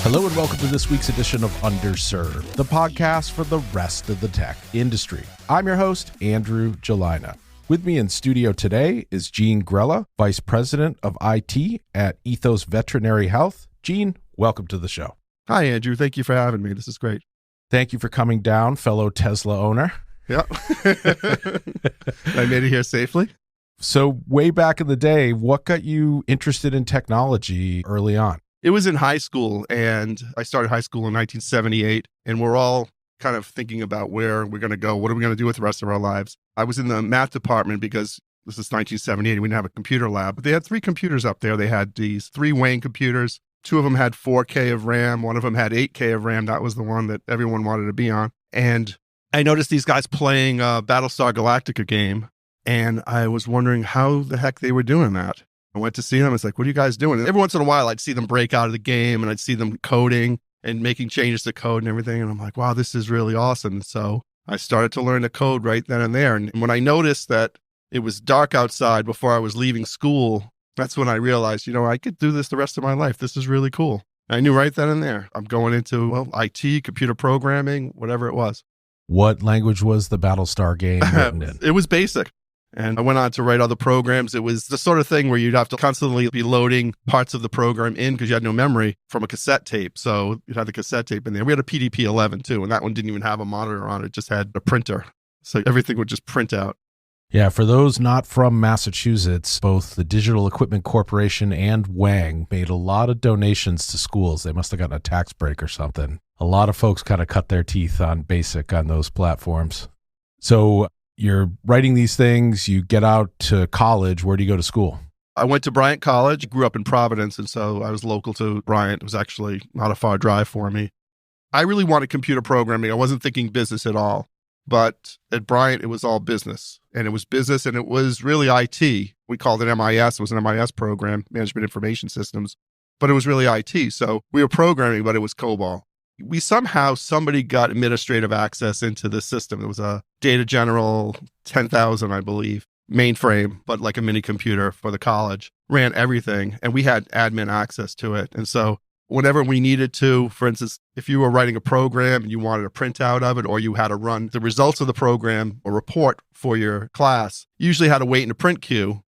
Hello and welcome to this week's edition of Underserved, the podcast for the rest of the tech industry. I'm your host, Andrew Gelina. With me in studio today is Gene Grella, Vice President of IT at Ethos Veterinary Health. Gene, welcome to the show. Hi, Andrew. Thank you for having me. This is great. Thank you for coming down, fellow Tesla owner. Yep. I made it here safely. So way back in the day, what got you interested in technology early on? It was in high school, and I started high school in 1978, and we're all kind of thinking about where we're going to go. What are we going to do with the rest of our lives? I was in the math department because this is 1978. We didn't have a computer lab, but they had 3 computers up there. They had these 3 Wayne computers. 2 of them had 4K of RAM. 1 of them had 8K of RAM. That was the one that everyone wanted to be on. And I noticed these guys playing a Battlestar Galactica game, and I was wondering how the heck they were doing that. I went to see them. It's like, what are you guys doing? And every once in a while, I'd see them break out of the game, and I'd see them coding and making changes to code and everything. And I'm like, wow, this is really awesome. So I started to learn the code right then and there. And when I noticed that it was dark outside before I was leaving school, that's when I realized, I could do this the rest of my life. This is really cool. I knew right then and there, I'm going into, IT, computer programming, whatever it was. What language was the Battlestar game written in? It was BASIC. And I went on to write other programs. It was the sort of thing where you'd have to constantly be loading parts of the program in because you had no memory from a cassette tape. So you'd have the cassette tape in there. We had a PDP-11 too, and that one didn't even have a monitor on it. It just had a printer. So everything would just print out. Yeah, for those not from Massachusetts, both the Digital Equipment Corporation and Wang made a lot of donations to schools. They must have gotten a tax break or something. A lot of folks kind of cut their teeth on BASIC on those platforms. So you're writing these things, you get out to college. Where do you go to school? I went to Bryant College, grew up in Providence, and so I was local to Bryant. It was actually not a far drive for me. I really wanted computer programming. I wasn't thinking business at all. But at Bryant, it was all business. And it was business, and it was really IT. We called it MIS. It was an MIS program, Management Information Systems. But it was really IT. So we were programming, but it was COBOL. Somebody got administrative access into the system. It was a Data General 10,000, I believe, mainframe, but like a mini computer for the college, ran everything. And we had admin access to it. And so whenever we needed to, for instance, if you were writing a program and you wanted a printout of it, or you had to run the results of the program or report for your class, you usually had to wait in a print queue.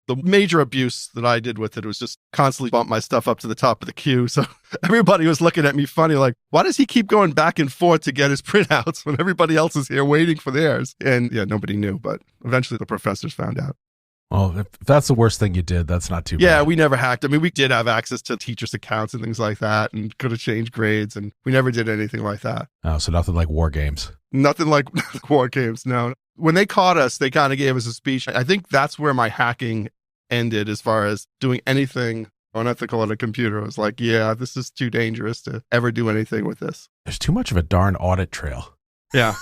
The major abuse that I did with it was just constantly bump my stuff up to the top of the queue. So everybody was looking at me funny, like, why does he keep going back and forth to get his printouts when everybody else is here waiting for theirs? And yeah, nobody knew, but eventually the professors found out. Well, if that's the worst thing you did, that's not too bad. Yeah, we never hacked. I mean, we did have access to teachers' accounts and things like that, and could have changed grades, and we never did anything like that. Oh, so nothing like war games. Nothing like war games, no. When they caught us, they kind of gave us a speech. I think that's where my hacking ended as far as doing anything unethical on a computer. I was like, yeah, this is too dangerous to ever do anything with this. There's too much of a darn audit trail. Yeah.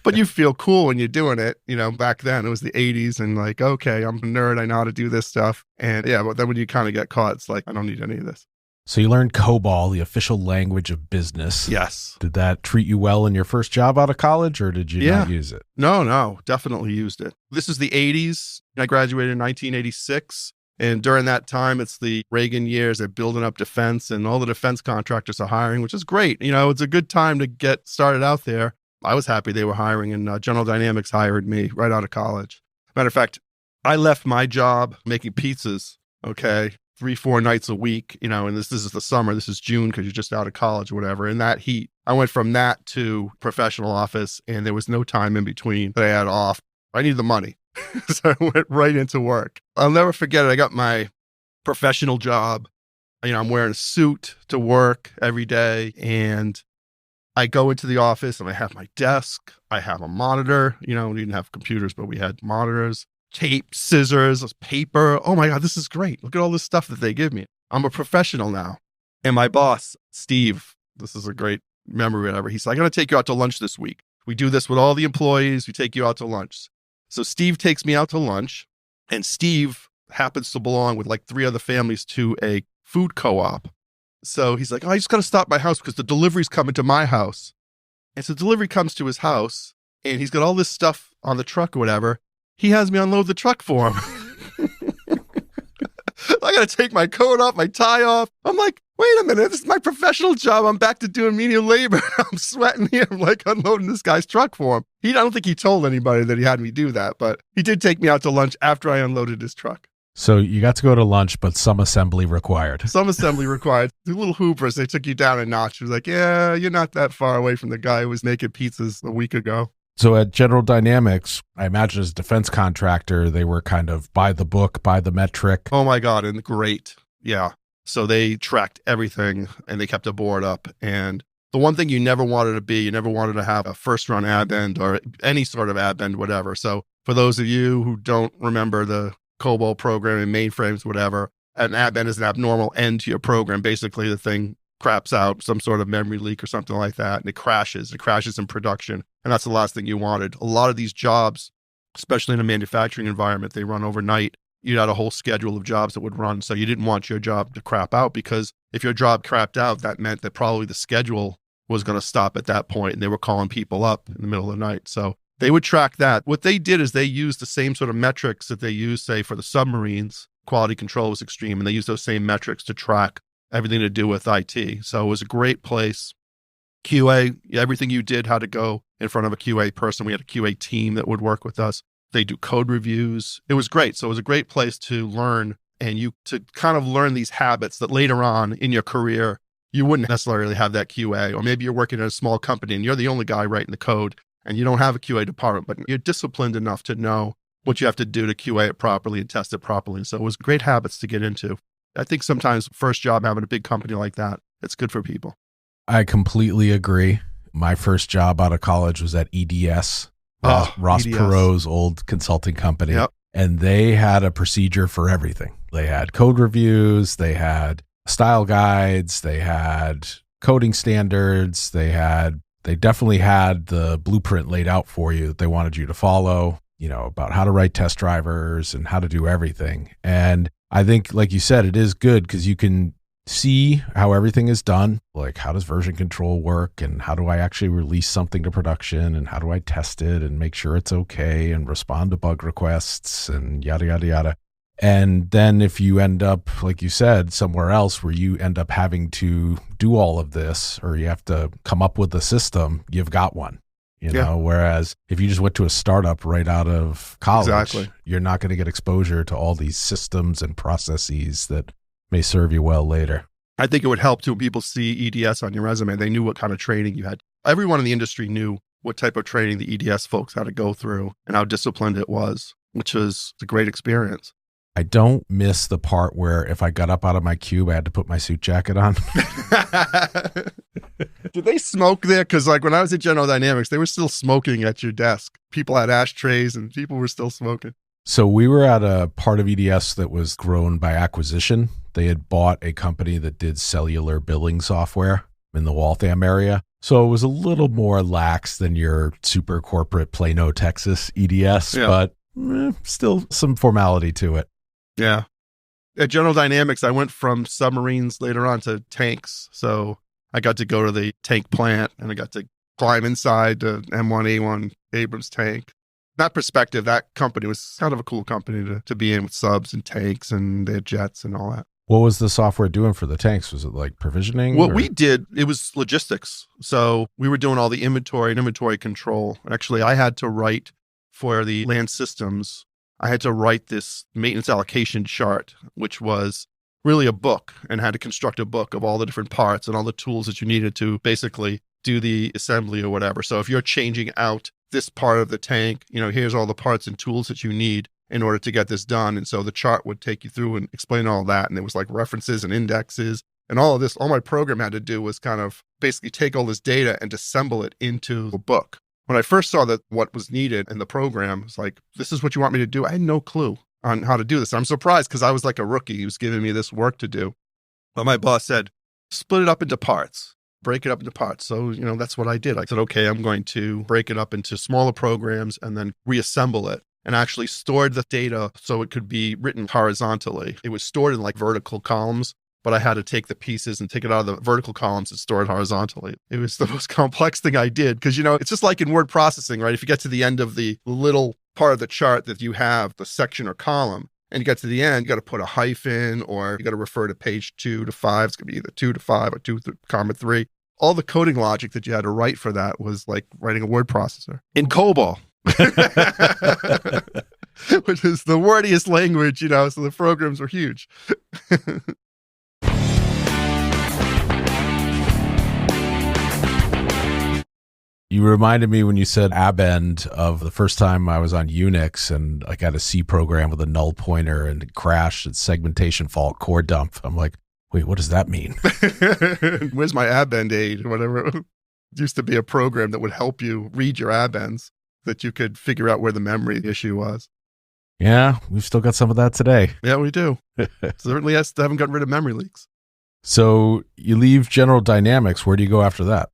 But you feel cool when you're doing it. Back then it was the 80s and like, okay, I'm a nerd. I know how to do this stuff. And yeah, but then when you kind of get caught, it's like, I don't need any of this. So you learned COBOL, the official language of business. Yes. Did that treat you well in your first job out of college, or did you not use it? No, definitely used it. This is the 80s. I graduated in 1986. And during that time, it's the Reagan years. They're building up defense, and all the defense contractors are hiring, which is great. It's a good time to get started out there. I was happy they were hiring, and General Dynamics hired me right out of college. Matter of fact, I left my job making pizzas, 3-4 nights a week, and this is the summer. This is June because you're just out of college or whatever. In that heat, I went from that to professional office, and there was no time in between that I had off. I needed the money. So I went right into work. I'll never forget it. I got my professional job. I'm wearing a suit to work every day, and I go into the office and I have my desk. I have a monitor. We didn't have computers, but we had monitors, tape, scissors, paper. Oh my God, this is great. Look at all this stuff that they give me. I'm a professional now. And my boss, Steve, this is a great memory, whatever. He's like, I'm going to take you out to lunch this week. We do this with all the employees. We take you out to lunch. So Steve takes me out to lunch, and Steve happens to belong with like 3 other families to a food co-op. So he's like, I just got to stop my house because the delivery's coming to my house. And so delivery comes to his house, and he's got all this stuff on the truck or whatever. he has me unload the truck for him. I got to take my coat off, my tie off. I'm like, wait a minute, this is my professional job. I'm back to doing menial labor. I'm sweating here. I'm like unloading this guy's truck for him. I don't think he told anybody that he had me do that, but he did take me out to lunch after I unloaded his truck. So you got to go to lunch, but some assembly required. Some assembly required. The little hoopers, they took you down a notch. It was like, yeah, you're not that far away from the guy who was making pizzas a week ago. So at General Dynamics, I imagine as a defense contractor, they were kind of by the book, by the metric. Oh my God, and great. Yeah. So they tracked everything and they kept a board up. And the one thing you never wanted to be, you never wanted to have a first run ad bend or any sort of ad bend, whatever. So for those of you who don't remember the COBOL programming, mainframes, whatever, an ad bend is an abnormal end to your program. Basically, the thing craps out, some sort of memory leak or something like that, and it crashes. It crashes in production. And that's the last thing you wanted. A lot of these jobs, especially in a manufacturing environment, they run overnight. You had a whole schedule of jobs that would run. So you didn't want your job to crap out, because if your job crapped out, that meant that probably the schedule was going to stop at that point, and they were calling people up in the middle of the night. So they would track that. What they did is they used the same sort of metrics that they use, say, for the submarines. Quality control was extreme, and they used those same metrics to track everything to do with IT. So it was a great place. QA, everything you did had to go in front of a QA person. We had a QA team that would work with us. They do code reviews. It was great. So it was a great place to learn, and you to kind of learn these habits that later on in your career, you wouldn't necessarily have that QA. Or maybe you're working in a small company and you're the only guy writing the code and you don't have a QA department, but you're disciplined enough to know what you have to do to QA it properly and test it properly. So it was great habits to get into. I think sometimes first job having a big company like that, it's good for people. I completely agree. My first job out of college was at EDS, Ross EDS. Perot's old consulting company. Yep. And they had a procedure for everything. They had code reviews, they had style guides, they had coding standards, they definitely had the blueprint laid out for you that they wanted you to follow, about how to write test drivers and how to do everything. And I think, like you said, it is good because you can see how everything is done. Like, how does version control work, and how do I actually release something to production, and how do I test it and make sure it's okay and respond to bug requests and yada, yada, yada. And then if you end up, like you said, somewhere else where you end up having to do all of this, or you have to come up with a system, you've got one. Whereas if you just went to a startup right out of college, Exactly. You're not going to get exposure to all these systems and processes that may serve you well later. I think it would help too when people see EDS on your resume. They knew what kind of training you had. Everyone in the industry knew what type of training the EDS folks had to go through and how disciplined it was, which was a great experience. I don't miss the part where if I got up out of my cube, I had to put my suit jacket on. Did they smoke there? Because when I was at General Dynamics, they were still smoking at your desk. People had ashtrays and people were still smoking. So we were at a part of EDS that was grown by acquisition. They had bought a company that did cellular billing software in the Waltham area. So it was a little more lax than your super corporate Plano, Texas EDS, but still some formality to it. Yeah. At General Dynamics, I went from submarines later on to tanks. So I got to go to the tank plant and I got to climb inside the M1A1 Abrams tank. That perspective, that company was kind of a cool company to be in, with subs and tanks and their jets and all that. What was the software doing for the tanks? Was it like provisioning? What we did, it was logistics. So we were doing all the inventory and inventory control. Actually, I had to write for the land systems. I had to write this maintenance allocation chart, which was really a book, and had to construct a book of all the different parts and all the tools that you needed to basically do the assembly or whatever. So if you're changing out this part of the tank, here's all the parts and tools that you need in order to get this done. And so the chart would take you through and explain all that. And there was like references and indexes and all of this. All my program had to do was kind of basically take all this data and assemble it into a book. When I first saw that what was needed in the program, it's like, this is what you want me to do? I had no clue on how to do this. I'm surprised because I was like a rookie. He was giving me this work to do. But my boss said, split it up into parts, break it up into parts. So, that's what I did. I said, okay, I'm going to break it up into smaller programs and then reassemble it, and actually stored the data so it could be written horizontally. It was stored in like vertical columns, but I had to take the pieces and take it out of the vertical columns and store it horizontally. It was the most complex thing I did because, it's just like in word processing, right? If you get to the end of the little part of the chart that you have, the section or column, and you get to the end, you got to put a hyphen or you got to refer to page 2 to 5. It's going to be either 2 to 5 or 2 to comma 3. All the coding logic that you had to write for that was like writing a word processor in COBOL, which is the wordiest language, so the programs were huge. You reminded me when you said abend of the first time I was on Unix and I got a C program with a null pointer and it crashed and segmentation fault core dump. I'm like, wait, what does that mean? Where's my abend aid? Whatever. It used to be a program that would help you read your abends that you could figure out where the memory issue was. Yeah, we've still got some of that today. Yeah, we do. Certainly haven't gotten rid of memory leaks. So you leave General Dynamics. Where do you go after that?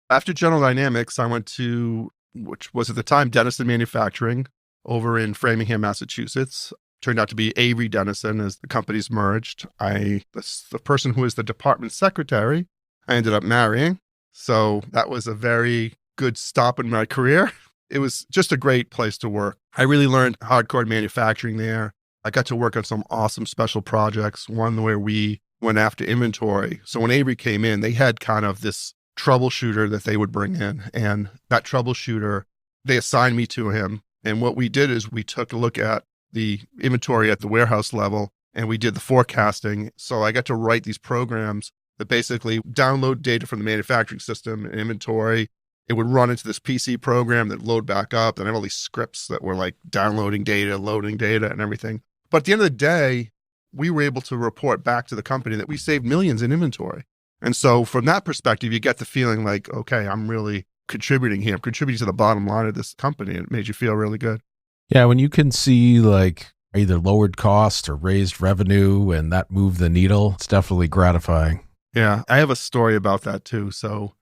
After General Dynamics, I went to, which was at the time Denison Manufacturing over in Framingham, Massachusetts. Turned out to be Avery Dennison as the companies merged. The person who was the department secretary, I ended up marrying. So that was a very good stop in my career. It was just a great place to work. I really learned hardcore manufacturing there. I got to work on some awesome special projects, one where we went after inventory. So when Avery came in, they had kind of this troubleshooter that they would bring in. And that troubleshooter, they assigned me to him. And what we did is we took a look at the inventory at the warehouse level and we did the forecasting. So I got to write these programs that basically download data from the manufacturing system and inventory. It would run into this PC program that load back up. And I have all these scripts that were like downloading data, loading data and everything. But at the end of the day, we were able to report back to the company that we saved millions in inventory. And so from that perspective, you get the feeling like, okay, I'm really contributing here. I'm contributing to the bottom line of this company. And it made you feel really good. Yeah, when you can see like either lowered cost or raised revenue and that moved the needle, it's definitely gratifying. Yeah, I have a story about that too. So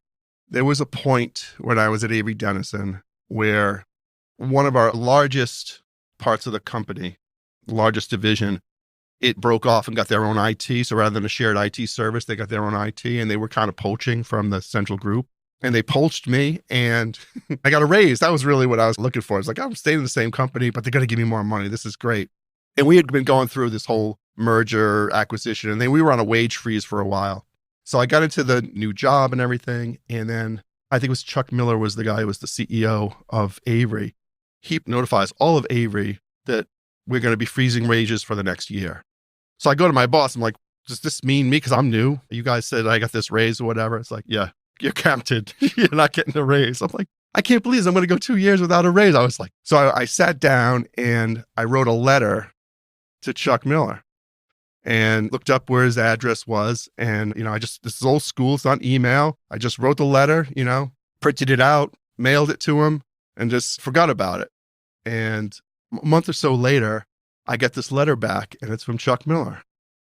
there was a point when I was at Avery Dennison where one of our largest parts of the company, largest division, it broke off and got their own IT. So rather than a shared IT service, they got their own IT and they were kind of poaching from the central group. And they poached me and I got a raise. That was really what I was looking for. It's like, I'm staying in the same company, but they're going to give me more money. This is great. And we had been going through this whole merger acquisition and then we were on a wage freeze for a while. So I got into the new job and everything. And then I think it was Chuck Miller was the guy who was the CEO of Avery. He notifies all of Avery that we're going to be freezing wages for the next year. So I go to my boss. I'm like, does this mean me? Because I'm new. You guys said I got this raise or whatever. It's like, yeah, you're counted. You're not getting a raise. I'm like, I can't believe I'm going to go 2 years without a raise. I was like, so I sat down and I wrote a letter to Chuck Miller and looked up where his address was. And, this is old school. It's not email. I just wrote the letter, printed it out, mailed it to him and just forgot about it. And a month or so later, I get this letter back and it's from Chuck Miller.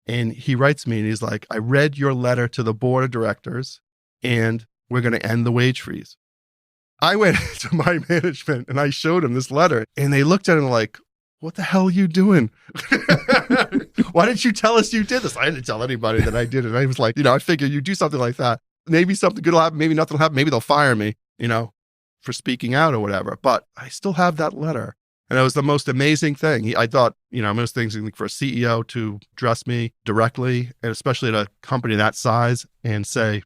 And he writes me and he's like, I read your letter to the board of directors and we're going to end the wage freeze. I went to my management and I showed him this letter and they looked at it like, what the hell are you doing? Why didn't you tell us you did this? I didn't tell anybody that I did it. I was like, I figured you do something like that. Maybe something good will happen. Maybe nothing will happen. Maybe they'll fire me, for speaking out or whatever. But I still have that letter. And it was the most amazing thing. I thought, most things for a CEO to address me directly, and especially at a company that size and say,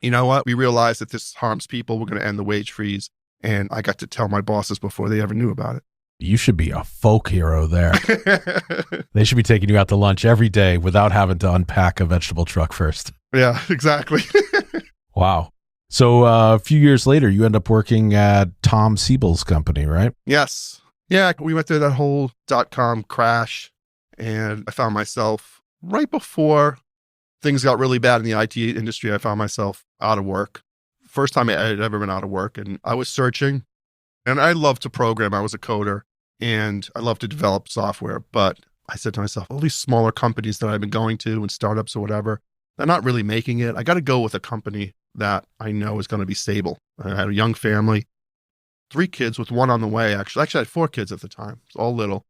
you know what, we realize that this harms people. We're going to end the wage freeze. And I got to tell my bosses before they ever knew about it. You should be a folk hero there. They should be taking you out to lunch every day without having to unpack a vegetable truck first. Yeah, exactly. Wow. So a few years later, you end up working at Tom Siebel's company, right? Yes. Yeah, we went through that whole .com crash and I found myself right before things got really bad in the IT industry. I found myself out of work. First time I had ever been out of work and I was searching and I love to program. I was a coder and I love to develop software. But I said to myself, all these smaller companies that I've been going to and startups or whatever, they're not really making it. I got to go with a company that I know is going to be stable. I had a young family. 3 kids with 1 on the way, actually. I had 4 kids at the time. It's all little.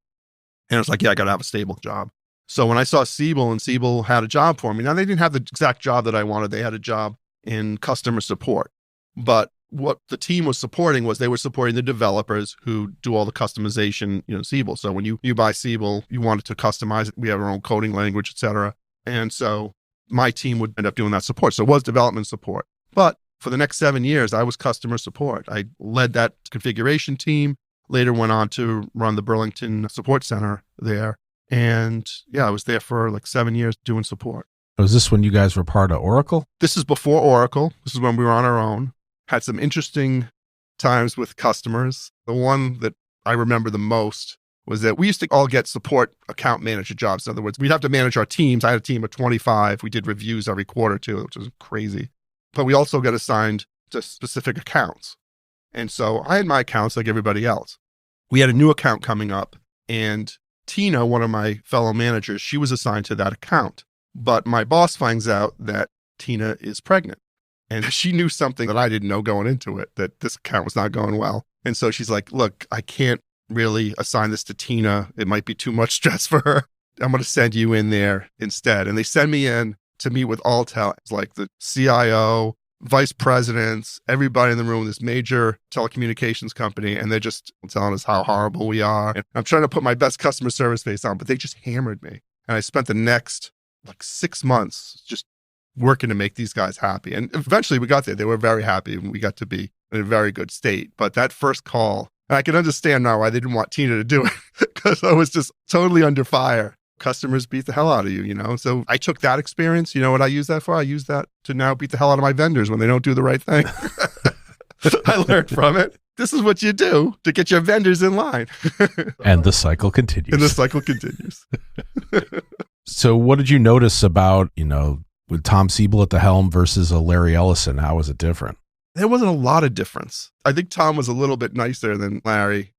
And it's like, yeah, I got to have a stable job. So when I saw Siebel and Siebel had a job for me, now they didn't have the exact job that I wanted. They had a job in customer support. But what the team was supporting was they were supporting the developers who do all the customization, Siebel. So when you buy Siebel, you wanted to customize it. We have our own coding language, et cetera. And so my team would end up doing that support. So it was development support. But for the next 7 years, I was customer support. I led that configuration team, later went on to run the Burlington support center there. And I was there for like 7 years doing support. Was this when you guys were part of Oracle? This is before Oracle. This is when we were on our own. Had some interesting times with customers. The one that I remember the most was that we used to all get support account manager jobs. In other words, we'd have to manage our teams. I had a team of 25. We did reviews every quarter too, which was crazy. But we also got assigned to specific accounts. And so I had my accounts like everybody else. We had a new account coming up, and Tina, one of my fellow managers, she was assigned to that account. But my boss finds out that Tina is pregnant. And she knew something that I didn't know going into it, that this account was not going well. And so she's like, look, I can't really assign this to Tina. It might be too much stress for her. I'm going to send you in there instead. And they send me in to meet with Alltel, like the CIO, vice presidents, everybody in the room, this major telecommunications company. And they're just telling us how horrible we are. And I'm trying to put my best customer service face on, but they just hammered me. And I spent the next 6 months just working to make these guys happy. And eventually we got there. They were very happy and we got to be in a very good state. But that first call, and I can understand now why they didn't want Tina to do it, because I was just totally under fire. Customers beat the hell out of you, So I took that experience. You know what I use that for? I use that to now beat the hell out of my vendors when they don't do the right thing. I learned from it. This is what you do to get your vendors in line. And the cycle continues. So what did you notice about, with Tom Siebel at the helm versus a Larry Ellison? How was it different? There wasn't a lot of difference. I think Tom was a little bit nicer than Larry.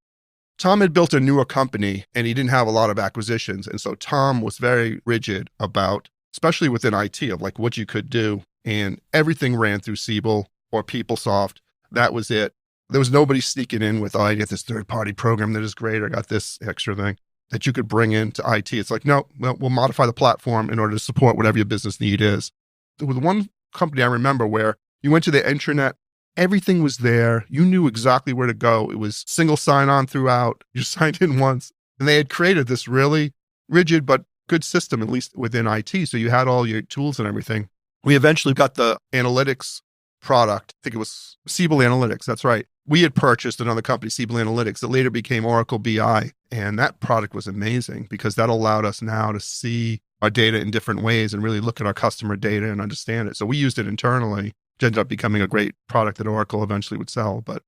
Tom had built a newer company and he didn't have a lot of acquisitions. And so Tom was very rigid about, especially within IT, of like what you could do. And everything ran through Siebel or PeopleSoft. That was it. There was nobody sneaking in with, I get this third-party program that is great. I got this extra thing that you could bring into IT. It's like, no, we'll modify the platform in order to support whatever your business need is. There was one company I remember where you went to the intranet, everything was there. You knew exactly where to go. It was single sign-on throughout. You signed in once. And they had created this really rigid but good system, at least within IT. So you had all your tools and everything. We eventually got the analytics product. I think it was Siebel Analytics. That's right. We had purchased another company, Siebel Analytics, that later became Oracle BI. And that product was amazing because that allowed us now to see our data in different ways and really look at our customer data and understand it. So we used it internally, which ended up becoming a great product that Oracle eventually would sell. But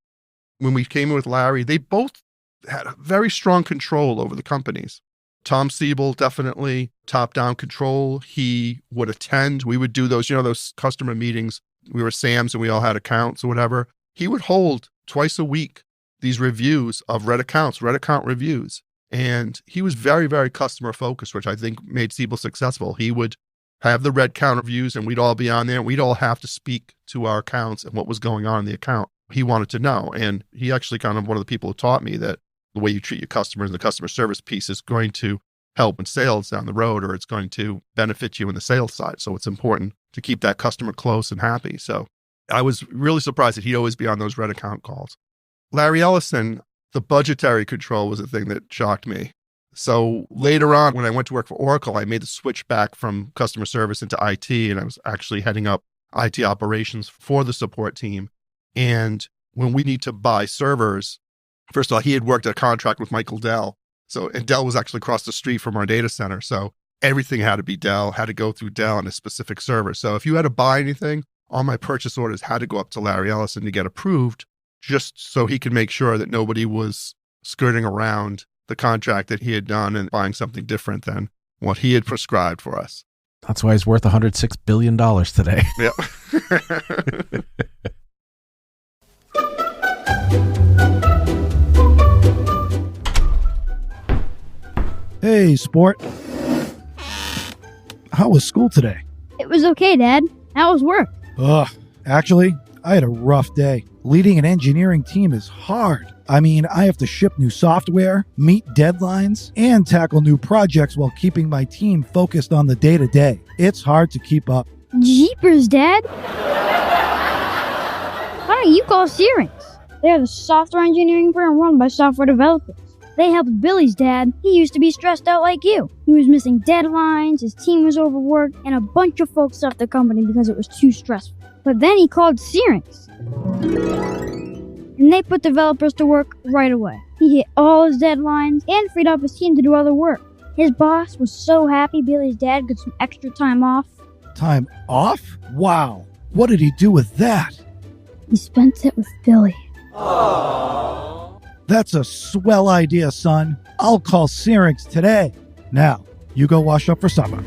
when we came in with Larry, they both had a very strong control over the companies. Tom Siebel, definitely top-down control. He would attend. We would do those, those customer meetings. We were SAMs and we all had accounts or whatever. He would hold twice a week these reviews of red account reviews. And he was very, very customer focused, which I think made Siebel successful. He would have the red count reviews and we'd all be on there and we'd all have to speak to our accounts and what was going on in the account. He wanted to know. And he actually kind of one of the people who taught me that the way you treat your customers and the customer service piece is going to help in sales down the road, or it's going to benefit you in the sales side. So it's important to keep that customer close and happy. So I was really surprised that he'd always be on those red account calls. Larry Ellison, the budgetary control was the thing that shocked me. So later on, when I went to work for Oracle, I made the switch back from customer service into IT, and I was actually heading up IT operations for the support team. And when we need to buy servers, first of all, he had worked a contract with Michael Dell. And Dell was actually across the street from our data center. So everything had to be Dell, had to go through Dell on a specific server. So if you had to buy anything, all my purchase orders had to go up to Larry Ellison to get approved, just so he could make sure that nobody was skirting around the contract that he had done and buying something different than what he had prescribed for us. That's why he's worth $106 billion today. Yep. Hey, sport. How was school today? It was okay, Dad. How was work? Actually, I had a rough day. Leading an engineering team is hard. I mean, I have to ship new software, meet deadlines, and tackle new projects while keeping my team focused on the day-to-day. It's hard to keep up. Jeepers, Dad. How Why don't you call Syrinx? They're the software engineering firm run by software developers. They helped Billy's dad. He used to be stressed out like you. He was missing deadlines, his team was overworked, and a bunch of folks left the company because it was too stressful. But then he called Syrinx, and they put developers to work right away. He hit all his deadlines and freed up his team to do other work. His boss was so happy Billy's dad got some extra time off. Time off? Wow. What did he do with that? He spent it with Billy. That's a swell idea, son. I'll call Syrinx today. Now, you go wash up for supper.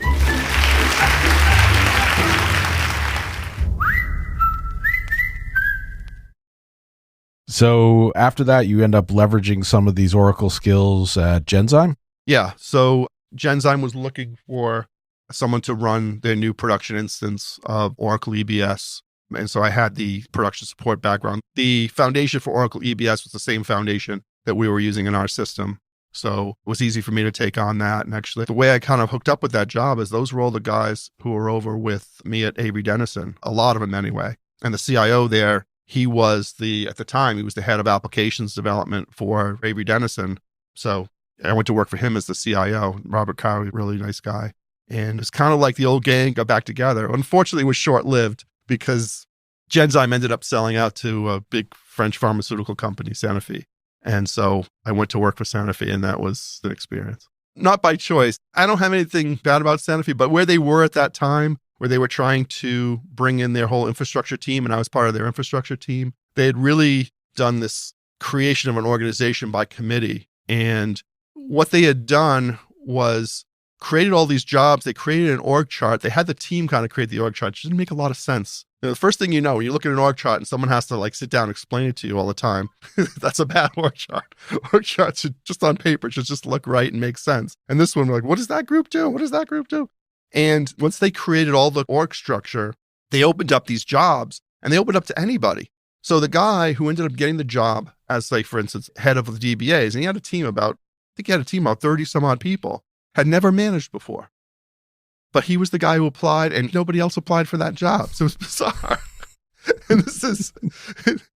So after that, you end up leveraging some of these Oracle skills at Genzyme? Yeah. So Genzyme was looking for someone to run their new production instance of Oracle EBS. And so I had the production support background. The foundation for Oracle EBS was the same foundation that we were using in our system. So it was easy for me to take on that. And actually, the way I kind of hooked up with that job is those were all the guys who were over with me at Avery Dennison, a lot of them anyway. And the CIO there, he was at the time, he was the head of applications development for Avery Dennison. So I went to work for him as the CIO. Robert Cowie, really nice guy. And it's kind of like the old gang got back together. Unfortunately, it was short-lived because Genzyme ended up selling out to a big French pharmaceutical company, Sanofi. And so I went to work for Sanofi, and that was an experience. Not by choice. I don't have anything bad about Sanofi, but where they were at that time, where they were trying to bring in their whole infrastructure team, and I was part of their infrastructure team, they had really done this creation of an organization by committee. And what they had done was created all these jobs. They created an org chart. They had the team kind of create the org chart. It didn't make a lot of sense. You know, the first thing you know, when you look at an org chart and someone has to like sit down and explain it to you all the time, that's a bad org chart. Org charts should just on paper should just look right and make sense. And this one, we're like, what does that group do? What does that group do? And once they created all the org structure, they opened up these jobs and they opened up to anybody. So the guy who ended up getting the job as, say, for instance, head of the DBAs, and he had a team about 30 some odd people, had never managed before. But he was the guy who applied and nobody else applied for that job. So it was bizarre. And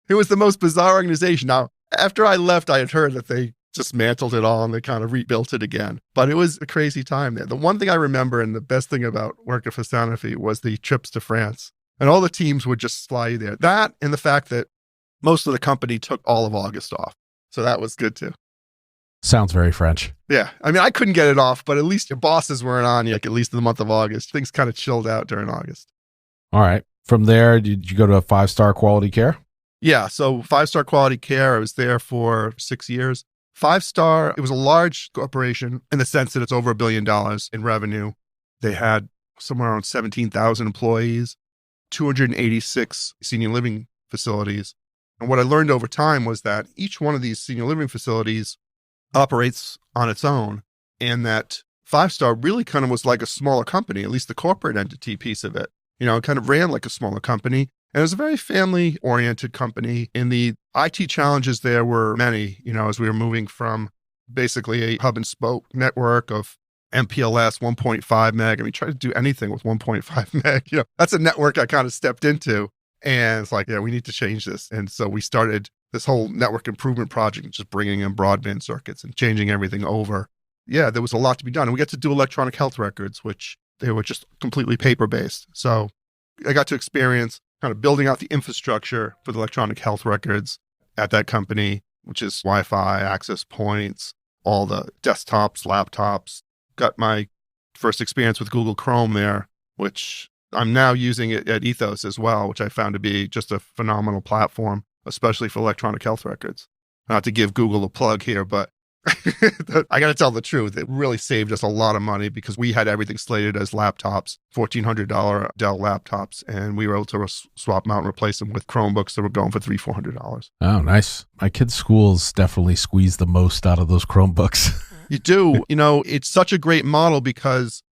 it was the most bizarre organization. Now, after I left, I had heard that they dismantled it all and they kind of rebuilt it again. But it was a crazy time there. The one thing I remember and the best thing about working for Sanofi was the trips to France. And all the teams would just fly you there. That and the fact that most of the company took all of August off. So that was good too. Sounds very French. Yeah. I mean, I couldn't get it off, but at least your bosses weren't on you, like at least in the month of August. Things kind of chilled out during August. All right. From there, did you go to a 5-star quality care? Yeah. So 5-star quality care, I was there for 6 years. 5-star, it was a large corporation in the sense that it's over $1 billion in revenue. They had somewhere around 17,000 employees, 286 senior living facilities. And what I learned over time was that each one of these senior living facilities operates on its own, and that 5-star really kind of was like a smaller company, at least the corporate entity piece of it. You know, it kind of ran like a smaller company, and it was a very family-oriented company. And the IT challenges there were many, you know, as we were moving from basically a hub and spoke network of MPLS 1.5 meg. I mean, try to do anything with 1.5 meg. You know, that's a network I kind of stepped into, and it's like, yeah, we need to change this. And so we started this whole network improvement project, just bringing in broadband circuits and changing everything over. Yeah, there was a lot to be done. And we got to do electronic health records, which they were just completely paper-based. So I got to experience kind of building out the infrastructure for the electronic health records at that company, which is Wi-Fi, access points, all the desktops, laptops. Got my first experience with Google Chrome there, which I'm now using it at Ethos as well, which I found to be just a phenomenal platform, especially for electronic health records. Not to give Google a plug here, but I got to tell the truth. It really saved us a lot of money because we had everything slated as laptops, $1,400 Dell laptops, and we were able to swap them out and replace them with Chromebooks that were going for $300-400. Oh, nice. My kids' schools definitely squeeze the most out of those Chromebooks. You do. You know, it's such a great model because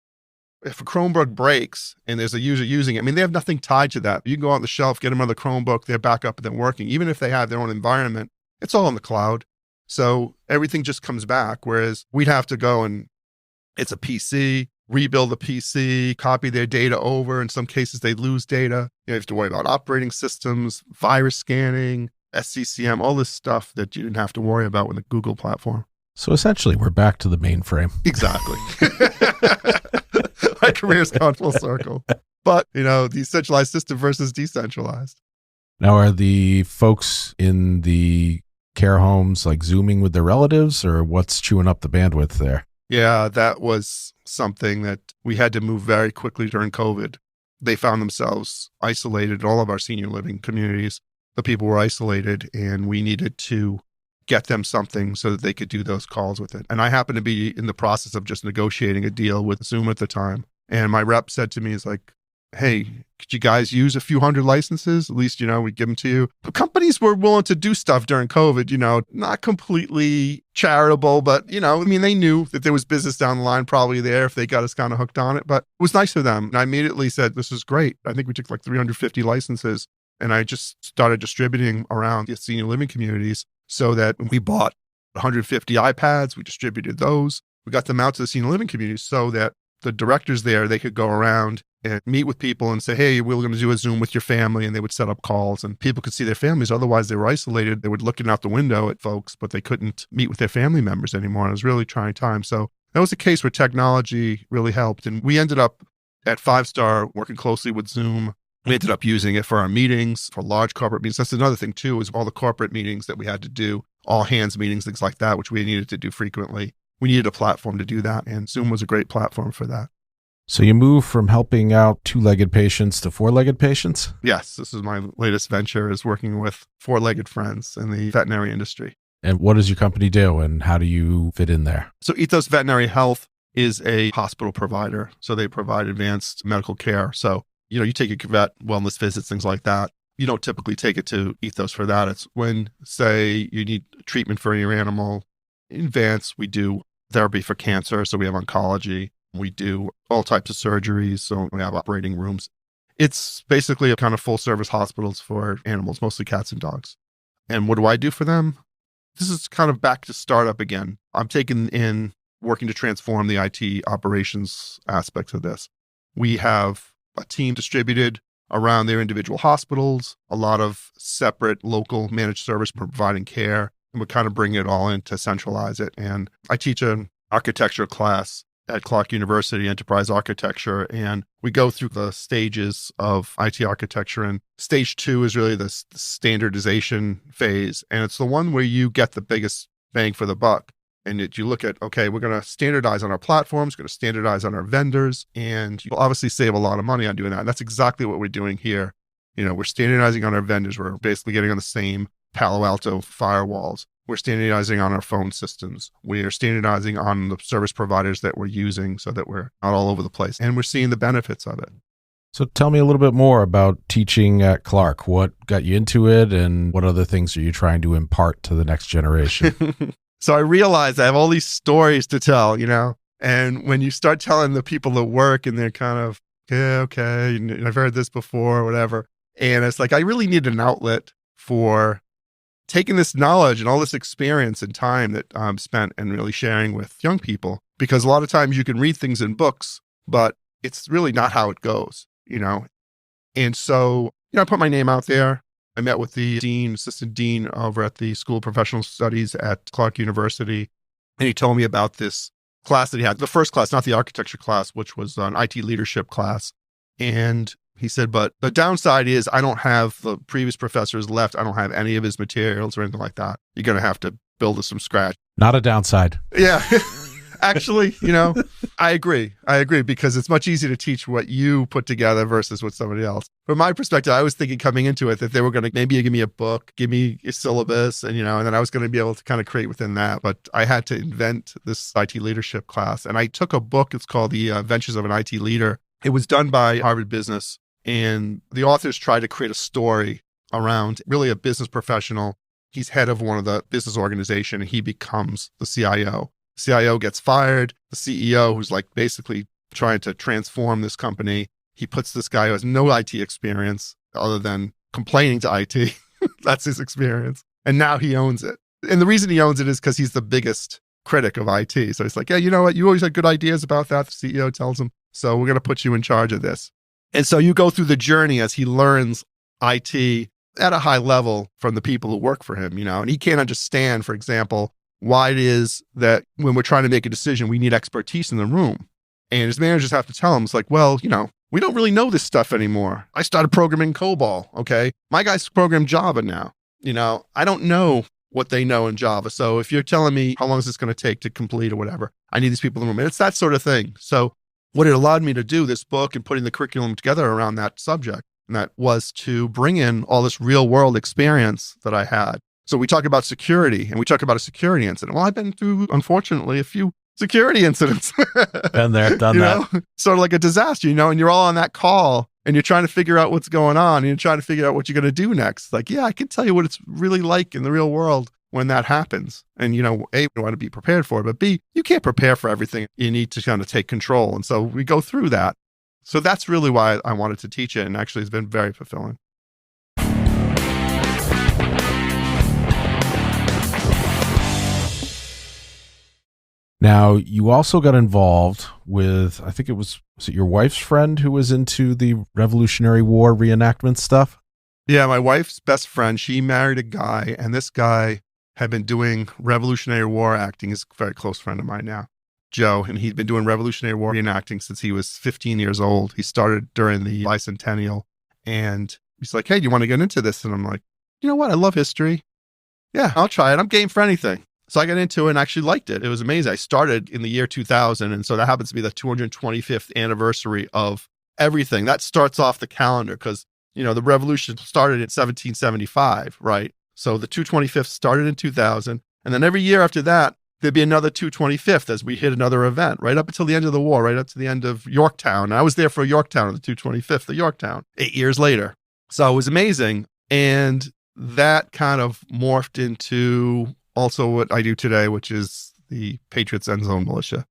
if a Chromebook breaks and there's a user using it, I mean, they have nothing tied to that. You can go on the shelf, get another Chromebook, they're back up and they're working. Even if they have their own environment, it's all in the cloud. So everything just comes back. Whereas we'd have to go and it's a PC, rebuild the PC, copy their data over. In some cases, they lose data. You have to worry about operating systems, virus scanning, SCCM, all this stuff that you didn't have to worry about with the Google platform. So essentially, we're back to the mainframe. Exactly. My career's gone full circle. But, decentralized system versus decentralized. Now, are the folks in the care homes like Zooming with their relatives, or what's chewing up the bandwidth there? Yeah, that was something that we had to move very quickly during COVID. They found themselves isolated. All of our senior living communities, the people were isolated, and we needed to get them something so that they could do those calls with it. And I happened to be in the process of just negotiating a deal with Zoom at the time. And my rep said to me, he's like, hey, could you guys use a few hundred licenses? At least, we give them to you. But companies were willing to do stuff during COVID, not completely charitable, but, they knew that there was business down the line probably there if they got us kind of hooked on it. But it was nice of them. And I immediately said, this is great. I think we took like 350 licenses. And I just started distributing around the senior living communities so that we bought 150 iPads. We distributed those. We got them out to the senior living communities so that the directors there, they could go around and meet with people and say, hey, we're going to do a Zoom with your family. And they would set up calls and people could see their families. Otherwise, they were isolated. They were looking out the window at folks, but they couldn't meet with their family members anymore. And it was really trying time. So that was a case where technology really helped. And we ended up at 5-Star working closely with Zoom. We ended up using it for our meetings, for large corporate meetings. That's another thing too, is all the corporate meetings that we had to do, all hands meetings, things like that, which we needed to do frequently. We needed a platform to do that. And Zoom was a great platform for that. So you move from helping out 2-legged patients to 4-legged patients? Yes, this is my latest venture, is working with 4-legged friends in the veterinary industry. And what does your company do and how do you fit in there? So Ethos Veterinary Health is a hospital provider. So they provide advanced medical care. So, you take your vet wellness visits, things like that. You don't typically take it to Ethos for that. It's when, say, you need treatment for your animal. In advance, we do therapy for cancer. So we have oncology. We do all types of surgeries. So we have operating rooms. It's basically a kind of full service hospitals for animals, mostly cats and dogs. And what do I do for them? This is kind of back to startup again. I'm taking in working to transform the IT operations aspects of this. We have a team distributed around their individual hospitals, a lot of separate local managed service providing care, and we kind of bring it all in to centralize it. And I teach an architecture class at Clark University, Enterprise Architecture, and we go through the stages of IT architecture. And stage 2 is really the standardization phase. And it's the one where you get the biggest bang for the buck. And you look at, okay, we're going to standardize on our platforms, going to standardize on our vendors, and you'll obviously save a lot of money on doing that. And that's exactly what we're doing here. We're standardizing on our vendors. We're basically getting on the same Palo Alto firewalls. We're standardizing on our phone systems. We're standardizing on the service providers that we're using so that we're not all over the place. And we're seeing the benefits of it. So tell me a little bit more about teaching at Clark. What got you into it and what other things are you trying to impart to the next generation? So I realized I have all these stories to tell, and when you start telling the people that work and they're kind of, okay, I've heard this before, whatever. And it's like, I really need an outlet for taking this knowledge and all this experience and time that I'm spent and really sharing with young people, because a lot of times you can read things in books, but it's really not how it goes, And so, I put my name out there. I met with the assistant dean over at the School of Professional Studies at Clark University, and he told me about this class that he had, the first class, not the architecture class, which was an IT leadership class. And he said, but the downside is I don't have the previous professors left. I don't have any of his materials or anything like that. You're going to have to build this from scratch. Not a downside. Yeah. Actually, I agree. Because it's much easier to teach what you put together versus what somebody else. From my perspective, I was thinking coming into it that they were going to maybe give me a book, give me a syllabus, and then I was going to be able to kind of create within that. But I had to invent this IT leadership class. And I took a book. It's called The Adventures of an IT Leader. It was done by Harvard Business. And the authors tried to create a story around really a business professional. He's head of one of the business organization, and he becomes the CIO. CIO gets fired. The CEO, who's like basically trying to transform this company, he puts this guy who has no IT experience other than complaining to IT. That's his experience. And now he owns it. And the reason he owns it is because he's the biggest critic of IT. So he's like, yeah, you know what? You always had good ideas about that. The CEO tells him, so we're going to put you in charge of this. And so you go through the journey as he learns IT at a high level from the people who work for him, and he can't understand, for example, why it is that when we're trying to make a decision, we need expertise in the room. And his managers have to tell him, it's like, well, we don't really know this stuff anymore. I started programming COBOL, okay? My guys program Java now. I don't know what they know in Java. So if you're telling me how long is this going to take to complete or whatever, I need these people in the room. And it's that sort of thing. So what it allowed me to do, this book and putting the curriculum together around that subject, and that was to bring in all this real world experience that I had. So we talk about security and we talk about a security incident. Well, I've been through, unfortunately, a few security incidents. Been there, done that. Sort of like a disaster, and you're all on that call and you're trying to figure out what's going on and you're trying to figure out what you're going to do next. Like, yeah, I can tell you what it's really like in the real world when that happens. And, A, you want to be prepared for it, but B, you can't prepare for everything. You need to kind of take control. And so we go through that. So that's really why I wanted to teach it. And actually, it's been very fulfilling. Now, you also got involved with, I think was it your wife's friend who was into the Revolutionary War reenactment stuff? Yeah, my wife's best friend, she married a guy, and this guy had been doing Revolutionary War acting. He's a very close friend of mine now, Joe, and he'd been doing Revolutionary War reenacting since he was 15 years old. He started during the bicentennial, and he's like, hey, do you want to get into this? And I'm like, you know what? I love history. Yeah, I'll try it. I'm game for anything. So I got into it and actually liked it. It was amazing. I started in the year 2000. And so that happens to be the 225th anniversary of everything. That starts off the calendar because, the revolution started in 1775, right? So the 225th started in 2000. And then every year after that, there'd be another 225th as we hit another event, right up until the end of the war, right up to the end of Yorktown. And I was there for Yorktown on the 225th of Yorktown, 8 years later. So it was amazing. And that kind of morphed into also what I do today, which is the Patriots Endzone Militia.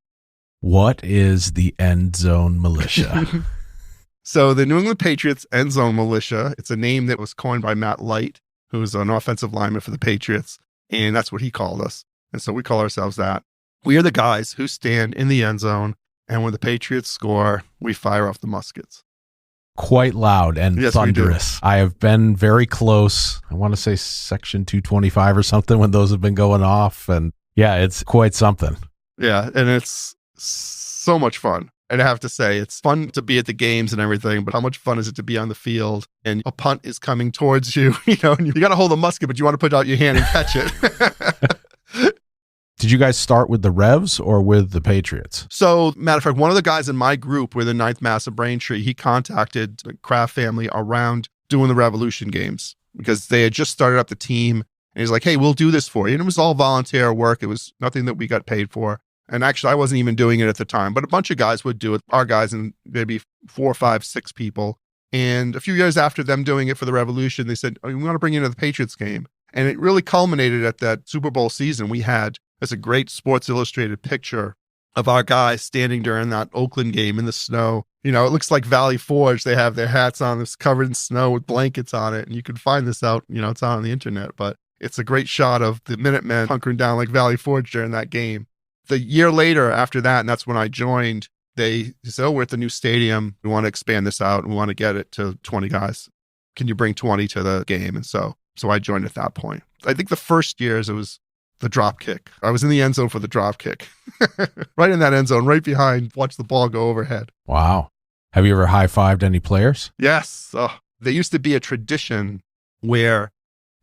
What is the Endzone Militia? So the New England Patriots Endzone Militia, it's a name that was coined by Matt Light, who's an offensive lineman for the Patriots, and that's what he called us. And so we call ourselves that. We are the guys who stand in the end zone, and when the Patriots score, we fire off the muskets. Quite loud and yes, thunderous. I have been very close. I want to say section 225 or something when those have been going off. And yeah, it's quite something. Yeah, and it's so much fun. And I have to say, it's fun to be at the games and everything, but how much fun is it to be on the field and a punt is coming towards you, and you got to hold a musket, but you want to put out your hand and catch it. Did you guys start with the Revs or with the Patriots? So, matter of fact, one of the guys in my group with the 9th Mass of Braintree, he contacted the Kraft family around doing the Revolution games because they had just started up the team. And he's like, hey, we'll do this for you. And it was all volunteer work. It was nothing that we got paid for. And actually, I wasn't even doing it at the time, but a bunch of guys would do it. Our guys, and maybe 4, 5, 6 people. And a few years after them doing it for the Revolution, they said, oh, we want to bring you into the Patriots game. And it really culminated at that Super Bowl season. We had It's a great Sports Illustrated picture of our guys standing during that Oakland game in the snow. It looks like Valley Forge. They have their hats on, it's covered in snow with blankets on it. And you can find this out, it's out on the internet. But it's a great shot of the Minutemen hunkering down like Valley Forge during that game. The year later after that, and that's when I joined, they said, oh, we're at the new stadium. We want to expand this out. We want to get it to 20 guys. Can you bring 20 to the game? And so I joined at that point. I think the first years it was the drop kick. I was in the end zone for the drop kick. Right in that end zone, right behind, watch the ball go overhead. Wow. Have you ever high-fived any players? Yes. There used to be a tradition where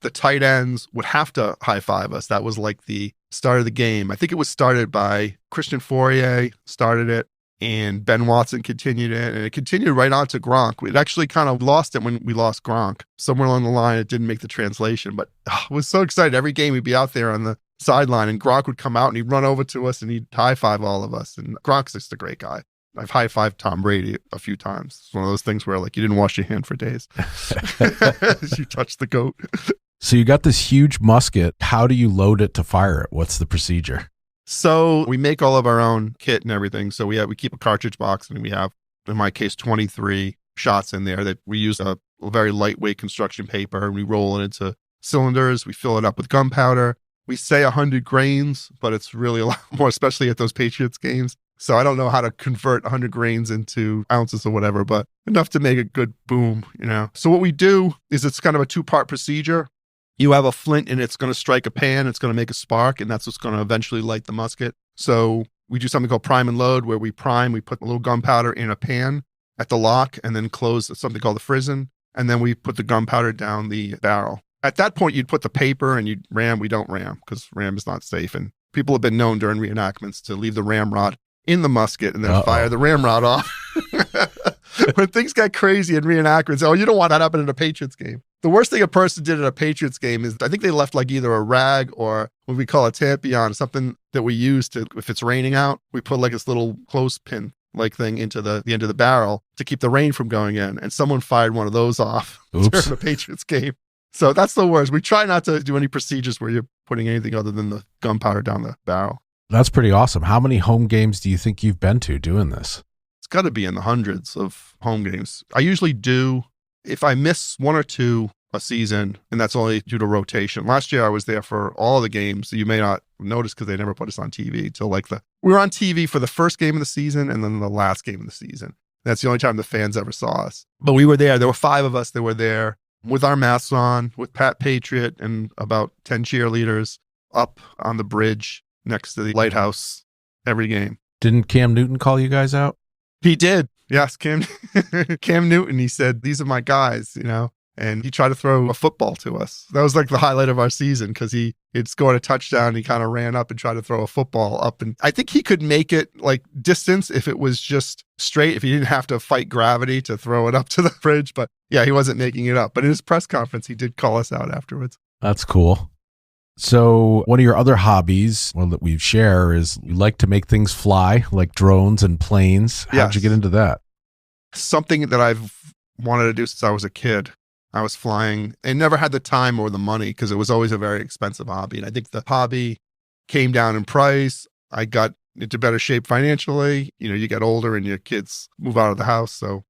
the tight ends would have to high-five us. That was like the start of the game. I think it was started by Christian Fourier, started it, and Ben Watson continued it, and it continued right on to Gronk. We'd actually kind of lost it when we lost Gronk. Somewhere along the line, it didn't make the translation, but I was so excited. Every game, we'd be out there on the sideline, and Gronk would come out, and he'd run over to us, and he'd high-five all of us. And Gronk's just a great guy. I've high-fived Tom Brady a few times. It's one of those things where, like, you didn't wash your hand for days. You touched the goat. So you got this huge musket. How do you load it to fire it? What's the procedure? So we make all of our own kit and everything. So we keep a cartridge box, and we have, in my case, 23 shots in there that we use a very lightweight construction paper, and we roll it into cylinders. We fill it up with gunpowder. We say 100 grains, but it's really a lot more, especially at those Patriots games. So I don't know how to convert 100 grains into ounces or whatever, but enough to make a good boom, you know. So what we do is it's kind of a two-part procedure. You have a flint and it's going to strike a pan. It's going to make a spark, and that's what's going to eventually light the musket. So we do something called prime and load, where we prime, we put a little gunpowder in a pan at the lock and then close something called the frizzen. And then we put the gunpowder down the barrel. At that point, you'd put the paper and you'd ram. We don't ram because ram is not safe. And people have been known during reenactments to leave the ramrod in the musket and then fire the ramrod off. When things get crazy in reenactments, you don't want that happening in a Patriots game. The worst thing a person did at a Patriots game is I think they left like either a rag or what we call a tampion, something that we use to, if it's raining out, we put like this little clothespin like thing into the end of the barrel to keep the rain from going in. And someone fired one of those off during a Patriots game. So that's the worst. We try not to do any procedures where you're putting anything other than the gunpowder down the barrel. That's pretty awesome. How many home games do you think you've been to doing this? It's got to be in the hundreds of home games. I usually do, if I miss one or two a season, and that's only due to rotation. Last year I was there for all the games. You may not notice because they never put us on TV till we were on TV for the first game of the season and then the last game of the season. That's the only time the fans ever saw us. But we were there. There were 5 of us that were there with our masks on, with Pat Patriot and about 10 cheerleaders up on the bridge next to the lighthouse every game. Didn't Cam Newton call you guys out? He did. Yes, Cam Newton. He said, "These are my guys," you know, and he tried to throw a football to us. That was like the highlight of our season because he had scored a touchdown. He kind of ran up and tried to throw a football up. And I think he could make it like distance if it was just straight, if he didn't have to fight gravity to throw it up to the bridge. But yeah, he wasn't making it up. But in his press conference, he did call us out afterwards. That's cool. So one of your other hobbies, that we share, is you like to make things fly, like drones and planes. How'd you get into that? Something that I've wanted to do since I was a kid. I was flying and never had the time or the money because it was always a very expensive hobby. And I think the hobby came down in price. I got into better shape financially. You know, you get older and your kids move out of the house. So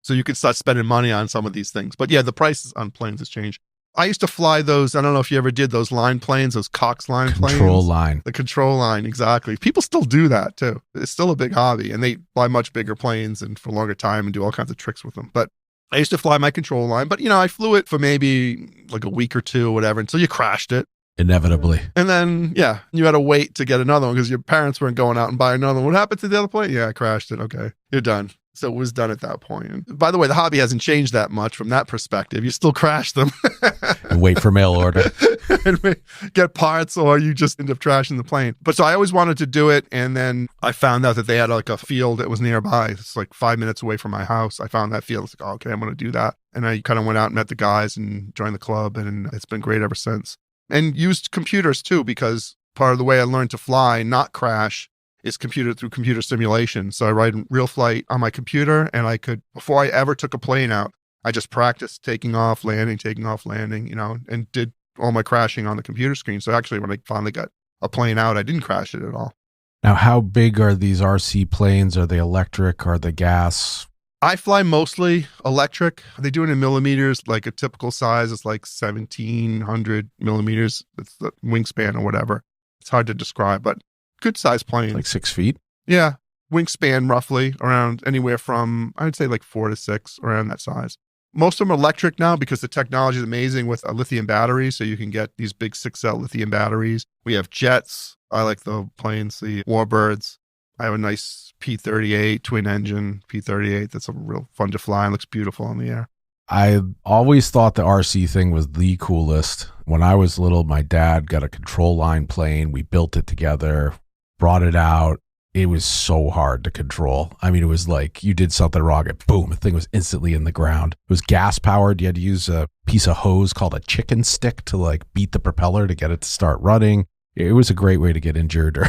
you can start spending money on some of these things. But yeah, the prices on planes has changed. I used to fly those, I don't know if you ever did those line planes, those Cox line planes. Control line. The control line, exactly. People still do that too. It's still a big hobby and they fly much bigger planes and for a longer time and do all kinds of tricks with them. But I used to fly my control line, but I flew it for maybe like a week or two or whatever until you crashed it. Inevitably. And then, yeah, you had to wait to get another one because your parents weren't going out and buying another one. What happened to the other plane? Yeah, I crashed it. Okay, you're done. So it was done at that point. And by the way, the hobby hasn't changed that much from that perspective. You still crash them. And wait for mail order. And get parts or you just end up trashing the plane. But so I always wanted to do it. And then I found out that they had like a field that was nearby. It's like 5 minutes away from my house. I found that field. I was like, okay, I'm going to do that. And I kind of went out and met the guys and joined the club. And it's been great ever since. And used computers too, because part of the way I learned to fly, not crash, is through computer simulation. So I write real flight on my computer and I could, before I ever took a plane out, I just practiced taking off, landing, and did all my crashing on the computer screen. So actually when I finally got a plane out, I didn't crash it at all. Now, how big are these RC planes? Are they electric? Are they gas? I fly mostly electric. They do it in millimeters, like a typical size is like 1,700 millimeters. It's the wingspan or whatever. It's hard to describe, but good size plane. Like 6 feet? Yeah. Wingspan roughly around anywhere from, I'd say like 4 to 6, around that size. Most of them are electric now because the technology is amazing with a lithium battery. So you can get these big 6-cell lithium batteries. We have jets. I like the planes, the Warbirds. I have a nice P-38, twin engine P-38. That's a real fun to fly and looks beautiful in the air. I always thought the RC thing was the coolest. When I was little, my dad got a control line plane. We built it together, brought it out. It was so hard to control. I mean, it was like you did something wrong and boom, the thing was instantly in the ground. It was gas powered. You had to use a piece of hose called a chicken stick to like beat the propeller to get it to start running. It was a great way to get injured or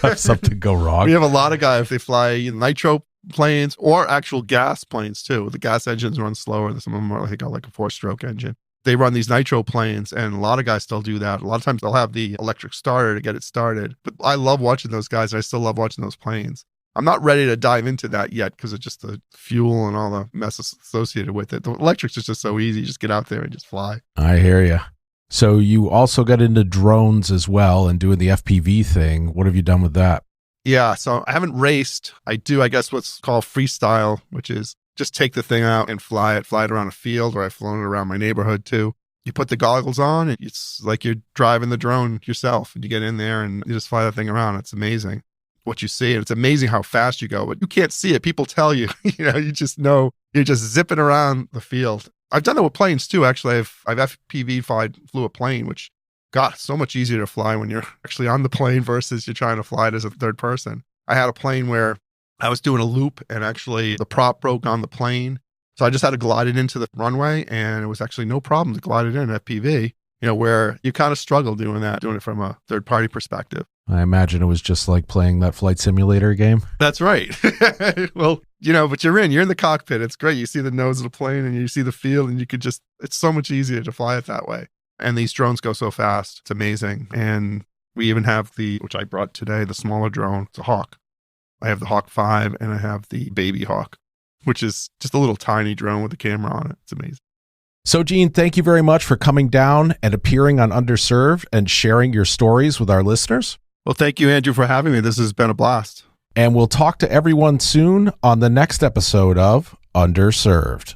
have something go wrong. We have a lot of guys, they fly nitro planes or actual gas planes too. The gas engines run slower. Some of them are like a 4-stroke engine. They run these nitro planes and a lot of guys still do that. A lot of times they'll have the electric starter to get it started. But I love watching those guys. I still love watching those planes. I'm not ready to dive into that yet because of just the fuel and all the mess associated with it. The electrics is just so easy. You just get out there and just fly. I hear you. So you also got into drones as well and doing the FPV thing. What have you done with that? Yeah, so I haven't raced. I do, I guess, what's called freestyle, which is just take the thing out and fly it around a field, or I've flown it around my neighborhood too. You put the goggles on and it's like you're driving the drone yourself, and you get in there and you just fly the thing around. It's amazing what you see. And it's amazing how fast you go, but you can't see it. People tell you, you just know you're just zipping around the field. I've done it with planes too. Actually, I've FPV flew a plane, which got so much easier to fly when you're actually on the plane versus you're trying to fly it as a third person. I had a plane where I was doing a loop and actually the prop broke on the plane. So I just had to glide it into the runway, and it was actually no problem to glide it in FPV, where you kind of struggle doing it from a third party perspective. I imagine it was just like playing that flight simulator game. That's right. Well, but you're in the cockpit. It's great. You see the nose of the plane and you see the field, and it's so much easier to fly it that way. And these drones go so fast. It's amazing. And we even have which I brought today, the smaller drone. It's a Hawk. I have the Hawk 5 and I have the Baby Hawk, which is just a little tiny drone with a camera on it. It's amazing. So, Gene, thank you very much for coming down and appearing on Underserved and sharing your stories with our listeners. Well, thank you, Andrew, for having me. This has been a blast. And we'll talk to everyone soon on the next episode of Underserved.